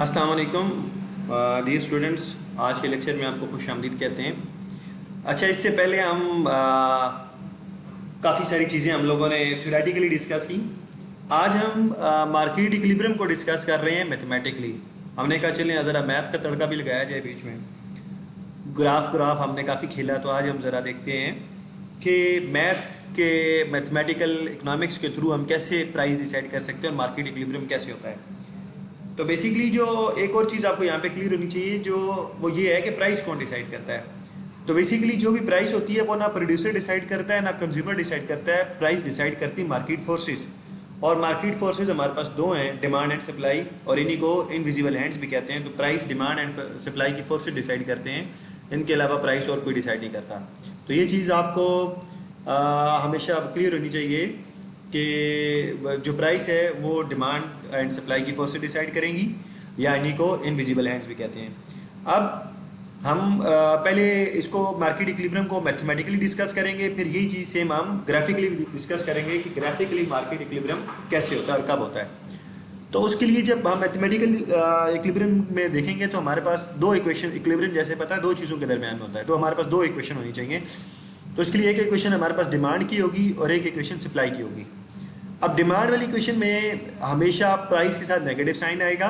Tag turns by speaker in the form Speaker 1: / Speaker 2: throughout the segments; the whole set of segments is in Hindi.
Speaker 1: अस्सलाम वालेकुम डियर स्टूडेंट्स। आज के लेक्चर में आपको खुश आमदीद कहते हैं। अच्छा, इससे पहले हम काफ़ी सारी चीज़ें हम लोगों ने थ्योरेटिकली डिस्कस की। आज हम मार्केट इक्विलिब्रियम को डिस्कस कर रहे हैं मैथमेटिकली। हमने कहा चलें ज़रा मैथ का तड़का भी लगाया जाए बीच में। ग्राफ हमने काफ़ी खेला, तो आज हम ज़रा देखते हैं कि मैथ के मैथमेटिकल इकोनॉमिक्स के थ्रू हम कैसे प्राइस डिसाइड कर सकते हैं और मार्केट इक्विलिब्रियम कैसे होता है। तो बेसिकली जो एक और चीज़ आपको यहाँ पे क्लियर होनी चाहिए, जो वो ये है कि प्राइस कौन डिसाइड करता है। तो बेसिकली जो भी प्राइस होती है वो ना प्रोड्यूसर डिसाइड करता है ना कंज्यूमर डिसाइड करता है। प्राइस डिसाइड करती है मार्केट फोर्सेस, और मार्केट फोर्सेस हमारे पास दो हैं, डिमांड एंड सप्लाई, और इन्हीं को इनविजिबल हैंड्स भी कहते हैं। तो प्राइस डिमांड एंड सप्लाई की फोर्सेस डिसाइड करते हैं, इनके अलावा प्राइस और कोई डिसाइड नहीं करता। तो ये चीज़ आपको हमेशा क्लियर होनी चाहिए कि जो प्राइस है वो डिमांड एंड सप्लाई की फोर्स से डिसाइड करेंगी, या इन्हीं को इनविजिबल हैंड्स भी कहते हैं। अब हम पहले इसको मार्केट इक्विलिब्रियम को मैथमेटिकली डिस्कस करेंगे, फिर यही चीज़ सेम हम ग्राफिकली डिस्कस करेंगे कि ग्राफिकली मार्केट इक्विलिब्रियम कैसे होता है और कब होता है। तो उसके लिए जब हम मैथमेटिकल इक्विलिब्रियम में देखेंगे तो हमारे पास दो इक्वेशन, इक्विलिब्रियम जैसे पता है दो चीज़ों के दरमियान में होता है, तो हमारे पास दो इक्वेशन होनी चाहिए। तो इसके लिए एक इक्वेशन हमारे पास डिमांड की होगी और एक इक्वेशन सप्लाई की होगी। अब डिमांड वाली इक्वेशन में हमेशा प्राइस के साथ नेगेटिव साइन आएगा।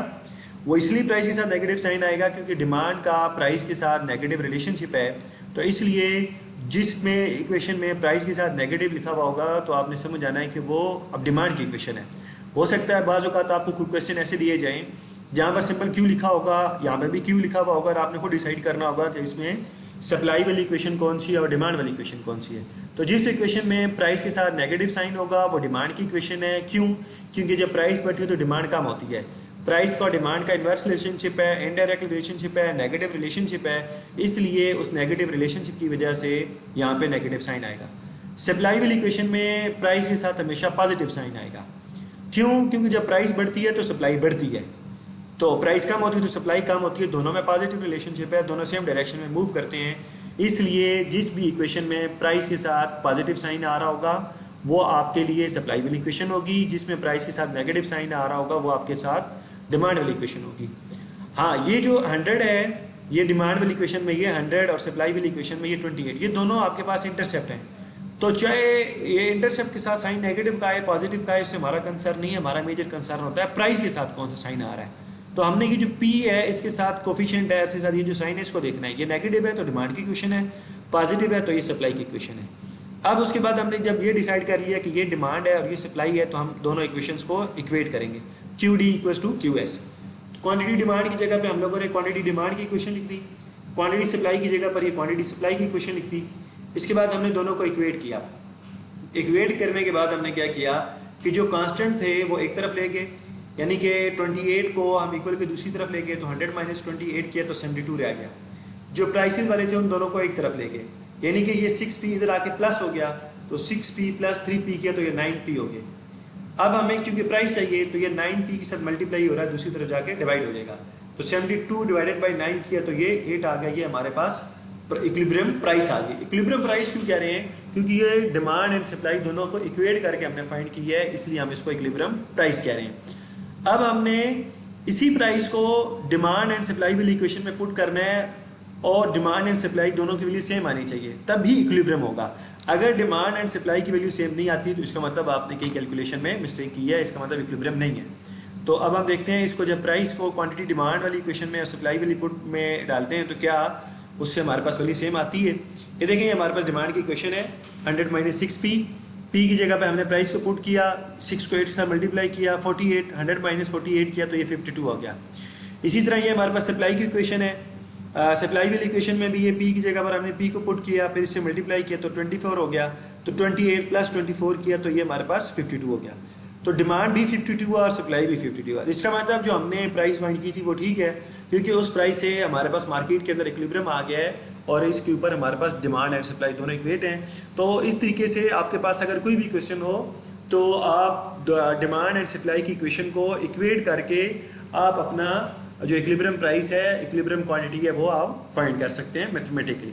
Speaker 1: वो इसलिए प्राइस के साथ नेगेटिव साइन आएगा क्योंकि डिमांड का प्राइस के साथ नेगेटिव रिलेशनशिप है। तो इसलिए जिसमें इक्वेशन में प्राइस के साथ नेगेटिव लिखा हुआ होगा तो आपने समझ आना है कि वो अब डिमांड की इक्वेशन है। हो सकता है बाज़ औक़ात आपको कुछ क्वेश्चन ऐसे दिए जाएँ जहाँ पर सिंपल क्यू लिखा होगा, यहाँ पर भी क्यू लिखा हुआ होगा, और आपने खुद डिसाइड करना होगा कि इसमें सप्लाई वाली इक्वेशन कौन सी है और डिमांड वाली इक्वेशन कौन सी है। तो जिस इक्वेशन में प्राइस के साथ नेगेटिव साइन होगा वो डिमांड की इक्वेशन है। क्यों? क्योंकि जब प्राइस बढ़ती है तो डिमांड कम होती है। प्राइस का डिमांड का इन्वर्स रिलेशनशिप है, इनडायरेक्ट रिलेशनशिप है, नेगेटिव रिलेशनशिप है, इसलिए उस नेगेटिव रिलेशनशिप की वजह से यहाँ पे नेगेटिव साइन आएगा। सप्लाई वाली इक्वेशन में प्राइस के साथ हमेशा पॉजिटिव साइन आएगा। क्यों? क्योंकि जब प्राइस बढ़ती है तो सप्लाई बढ़ती है, तो प्राइस कम होती है तो सप्लाई कम होती है, दोनों में पॉजिटिव रिलेशनशिप है, दोनों सेम डायरेक्शन में मूव करते हैं। इसलिए जिस भी इक्वेशन में प्राइस के साथ पॉजिटिव साइन आ रहा होगा वो आपके लिए सप्लाई वाली इक्वेशन होगी, जिसमें प्राइस के साथ नेगेटिव साइन आ रहा होगा वो आपके साथ डिमांड वाली इक्वेशन होगी। हाँ, ये जो 100 है ये डिमांड वाली इक्वेशन में, ये 100 और सप्लाई वाली इक्वेशन में ये 28, ये दोनों आपके पास इंटरसेप्ट हैं। तो चाहे ये इंटरसेप्ट के साथ साइन नेगेटिव का है पॉजिटिव का है, उससे हमारा कंसर्न नहीं है। हमारा मेजर कंसर्न होता है प्राइस के साथ कौन सा साइन आ रहा है। तो हमने ये जो P है इसके साथ कोफिशिएंट है, इसके साथ ये जो साइन है इसको देखना है। ये नेगेटिव है तो डिमांड की इक्वेशन है, पॉजिटिव है तो ये सप्लाई की इक्वेशन है। अब उसके बाद हमने जब ये डिसाइड कर लिया कि ये डिमांड है और ये सप्लाई है तो हम दोनों इक्वेशंस को इक्वेट करेंगे। QD equals to QS। Quantity demand की जगह पे हम लोगों ने क्वांटिटी डिमांड की इक्वेशन लिख दी, क्वांटिटी सप्लाई की जगह पर ये क्वांटिटी सप्लाई की इक्वेशन लिख दी। इसके बाद हमने दोनों को इक्वेट किया। इक्वेट करने के बाद हमने क्या किया कि जो कांस्टेंट थे वो एक तरफ ले गए, यानी कि 28 को हम इक्वल के दूसरी तरफ ले गए, तो 100 माइनस 28 किया तो 72 रह गया। जो प्राइसेस वाले थे उन दोनों को एक तरफ ले गए, यानी कि ये 6P इधर आके प्लस हो गया, तो 6P प्लस 3P किया तो ये 9P हो गया। अब हमें चूंकि प्राइस चाहिए तो ये 9P के साथ मल्टीप्लाई हो रहा है, दूसरी तरफ जाके डिवाइड हो जाएगा। तो 72 डिवाइडेड बाई 9 किया तो ये 8 आ गया। ये हमारे पास इक्विलिब्रियम प्राइस आ गई। इक्विलिब्रियम प्राइस क्यों कह रहे हैं? क्योंकि ये डिमांड एंड सप्लाई दोनों को इक्वेट करके हमने फाइंड की है, इसलिए हम इसको इक्विलिब्रियम प्राइस कह रहे हैं। अब हमने इसी प्राइस को डिमांड एंड सप्लाई वाली इक्वेशन में पुट करना है, और डिमांड एंड सप्लाई दोनों की वैल्यू सेम आनी चाहिए, तभी इक्विलिब्रियम होगा। अगर डिमांड एंड सप्लाई की वैल्यू सेम नहीं आती तो इसका मतलब आपने कहीं कैलकुलेशन में मिस्टेक की है, इसका मतलब इक्विलिब्रियम नहीं है। तो अब हम देखते हैं इसको, जब प्राइस को क्वांटिटी डिमांड वाली इक्वेशन में और सप्लाई वाली पुट में डालते हैं तो क्या उससे हमारे पास वैल्यू सेम आती है। ये देखें हमारे पास डिमांड की इक्वेशन है 100 माइनस 6P, P की जगह पे हमने प्राइस को पुट किया, 6 को 8 से मल्टीप्लाई किया, 48, 100 माइनस 48 किया तो ये 52 हो गया। इसी तरह ये हमारे पास सप्लाई की इक्वेशन है। सप्लाई वाली इक्वेशन में भी ये P की जगह पर हमने P को पुट किया, फिर इससे मल्टीप्लाई किया तो 24 हो गया, तो 28 प्लस 24 किया तो ये हमारे पास 52 हो गया। तो डिमांड भी 52 हुआ और सप्लाई भी 52 हुआ। इसका मतलब जो हमने प्राइस फाइंड की थी वो ठीक है, क्योंकि उस प्राइस से हमारे पास मार्केट के अंदर इक्विलिब्रियम आ गया है और इसके ऊपर हमारे पास डिमांड एंड सप्लाई दोनों इक्वेट हैं। तो इस तरीके से आपके पास अगर कोई भी क्वेश्चन हो तो आप डिमांड एंड सप्लाई की इक्वेशन को इक्वेट करके आप अपना जो इक्विलिब्रियम प्राइस है, इक्विलिब्रियम क्वांटिटी है, वो आप फाइंड कर सकते हैं मैथमेटिकली।